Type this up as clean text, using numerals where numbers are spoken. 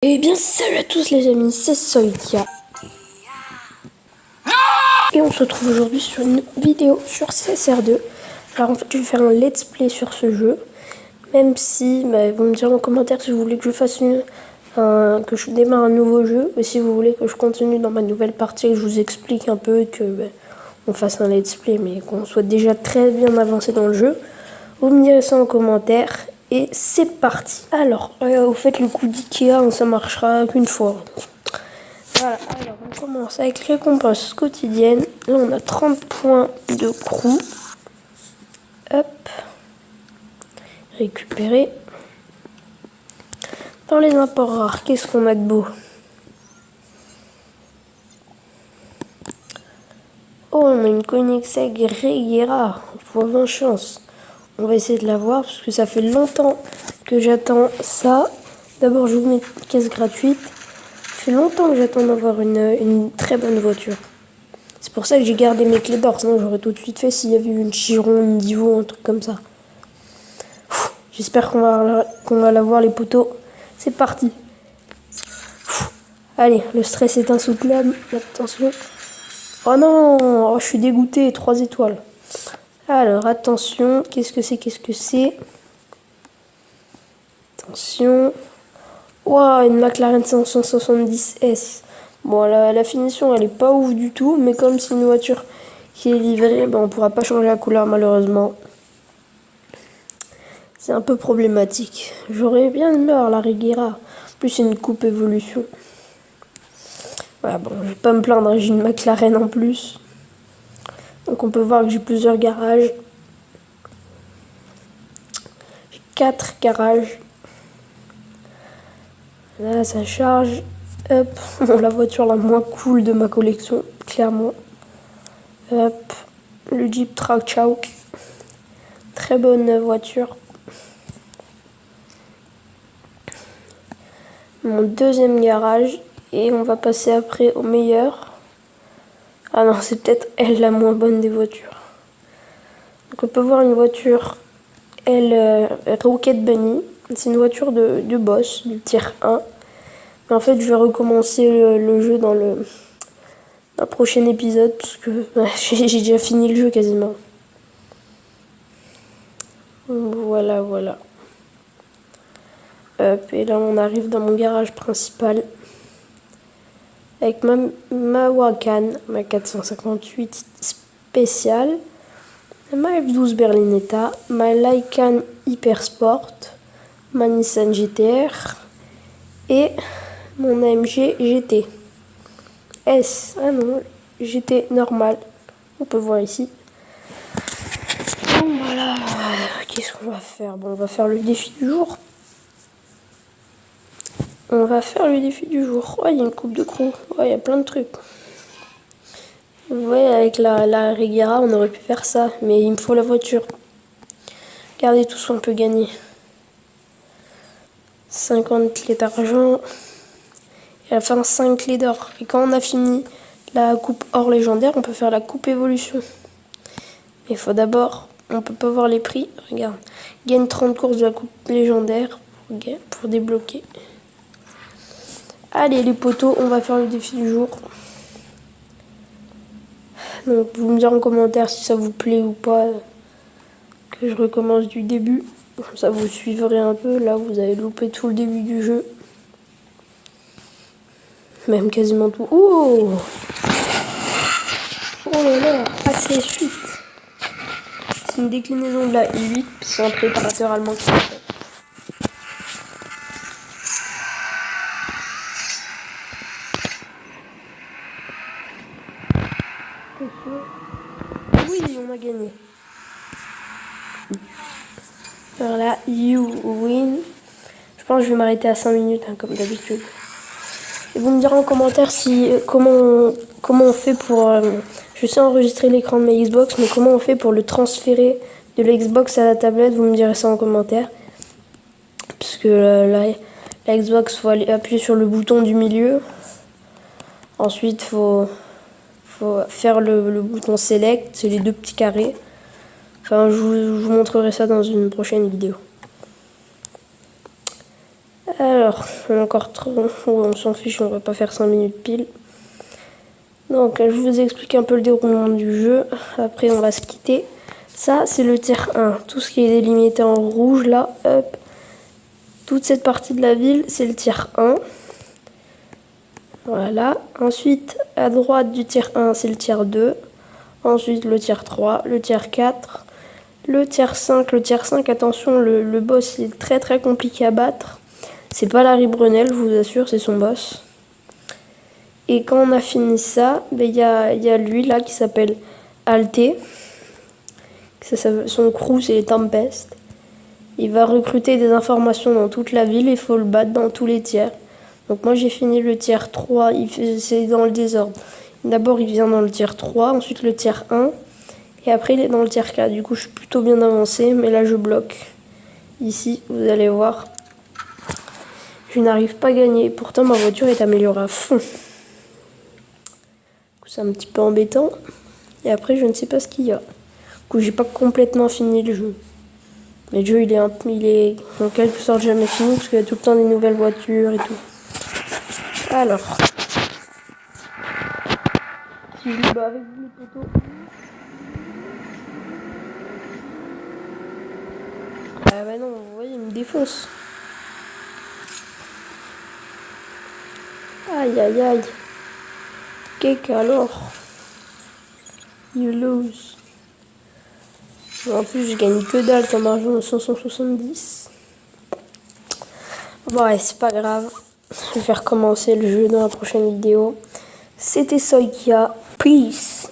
Eh bien salut à tous les amis, c'est Soitia. Et on se retrouve aujourd'hui sur une vidéo sur CSR2. Alors en fait je vais faire un let's play sur ce jeu. Même si vous me direz en commentaire si vous voulez que je fasse que je démarre un nouveau jeu. Et si vous voulez que je continue dans ma nouvelle partie et que je vous explique un peu et que on fasse un let's play mais qu'on soit déjà très bien avancé dans le jeu. Vous me direz ça en commentaire. Et c'est parti. Alors, vous faites le coup d'Ikea, ça marchera qu'une fois. Voilà, alors on commence avec récompense quotidienne. Là, on a 30 points de crew. Hop. Récupérer. Dans les imports rares, qu'est-ce qu'on a de beau? Oh, on a une Koenigsegg Regera. Faut 20 chances. On va essayer de la voir parce que ça fait longtemps que j'attends ça. D'abord, je vous mets une caisse gratuite. Ça fait longtemps que j'attends d'avoir une très bonne voiture. C'est pour ça que j'ai gardé mes clés d'or. Sinon, j'aurais tout de suite fait s'il y avait eu une Chiron, une Divo, un truc comme ça. J'espère qu'on va la voir, les poteaux. C'est parti. Allez, le stress est insoutenable. Attention. Oh non, oh, je suis dégoûté. 3 étoiles. Alors, attention. Qu'est-ce que c'est? Attention. Waouh, une McLaren 570S. Bon, la finition, elle est pas ouf du tout. Mais comme c'est une voiture qui est livrée, on pourra pas changer la couleur malheureusement. C'est un peu problématique. J'aurais bien aimé avoir la Regera. En plus, c'est une coupe évolution. Voilà, bon, je vais pas me plaindre, j'ai une McLaren en plus. Donc on peut voir que j'ai plusieurs garages. J'ai 4 garages. Là, ça charge. Hop, la voiture la moins cool de ma collection, clairement. Hop, le Jeep Trailhawk. Très bonne voiture. Mon deuxième garage. Et on va passer après au meilleur. Ah non, c'est peut-être elle la moins bonne des voitures. Donc on peut voir une voiture, Rocket Bunny. C'est une voiture de boss, du tier 1. Mais en fait, je vais recommencer le jeu dans le prochain épisode. Parce que j'ai déjà fini le jeu quasiment. Voilà. Hop, et là, on arrive dans mon garage principal. Avec ma Wacan, ma 458 spéciale, ma F12 Berlinetta, ma Lycan Hypersport, ma Nissan GTR et mon AMG GT S. Ah non, GT normal. On peut voir ici. Bon voilà, qu'est-ce qu'on va faire? Bon, on va faire le défi du jour. Oh, il y a une coupe de crew. Ouais, il y a plein de trucs. Vous voyez, avec la Regera, on aurait pu faire ça. Mais il me faut la voiture. Regardez tout ce qu'on peut gagner. 50 clés d'argent. Et à la fin, 5 clés d'or. Et quand on a fini la coupe or légendaire, on peut faire la coupe évolution. Mais il faut d'abord... On peut pas voir les prix. Regarde. Gagne 30 courses de la coupe légendaire pour débloquer. Allez les potos, on va faire le défi du jour. Donc vous me direz en commentaire si ça vous plaît ou pas que je recommence du début. Comme ça vous suivrez un peu. Là vous avez loupé tout le début du jeu. Même quasiment tout. Oh là là, assez suite. C'est une déclinaison de la i8. C'est un préparateur allemand qui l'a fait. Oui, on a gagné. Alors là, you win. Je pense que je vais m'arrêter à 5 minutes, comme d'habitude. Et vous me direz en commentaire comment on fait pour... je sais enregistrer l'écran de ma Xbox, mais comment on fait pour le transférer de la Xbox à la tablette. Vous me direz ça en commentaire. Parce que la Xbox, il faut aller appuyer sur le bouton du milieu. Ensuite, il faut faire le bouton Select, c'est les 2 petits carrés. Enfin, je vous montrerai ça dans une prochaine vidéo. Alors, on a encore trop... on s'en fiche, on va pas faire 5 minutes pile. Donc, je vous explique un peu le déroulement du jeu. Après, on va se quitter. Ça, c'est le tiers 1. Tout ce qui est délimité en rouge, là, hop. Toute cette partie de la ville, c'est le tiers 1. Voilà. Ensuite, à droite du tiers 1, c'est le tiers 2. Ensuite, le tiers 3, le tiers 4, le tiers 5. Le tiers 5, attention, le boss, il est très très compliqué à battre. C'est pas Larry Brunel, je vous assure, c'est son boss. Et quand on a fini ça, il y a lui là qui s'appelle Alté. Son crew, c'est les Tempest. Il va recruter des informations dans toute la ville et il faut le battre dans tous les tiers. Donc moi j'ai fini le tiers 3, c'est dans le désordre. D'abord il vient dans le tiers 3, ensuite le tiers 1, et après il est dans le tiers 4. Du coup je suis plutôt bien avancé, mais là je bloque. Ici, vous allez voir, je n'arrive pas à gagner. Pourtant ma voiture est améliorée à fond. C'est un petit peu embêtant. Et après je ne sais pas ce qu'il y a. Du coup j'ai pas complètement fini le jeu. Mais le jeu il est en quelque sorte jamais fini parce qu'il y a tout le temps des nouvelles voitures et tout. Alors, si je me bats avec les poteaux. Ah bah non, vous voyez, il me défonce. Aïe aïe aïe. Qu'est-ce alors? You lose. En plus, je gagne que dalle comme argent de 570. Bon, ouais, c'est pas grave. Je vais faire commencer le jeu dans la prochaine vidéo. C'était Soikia. Peace.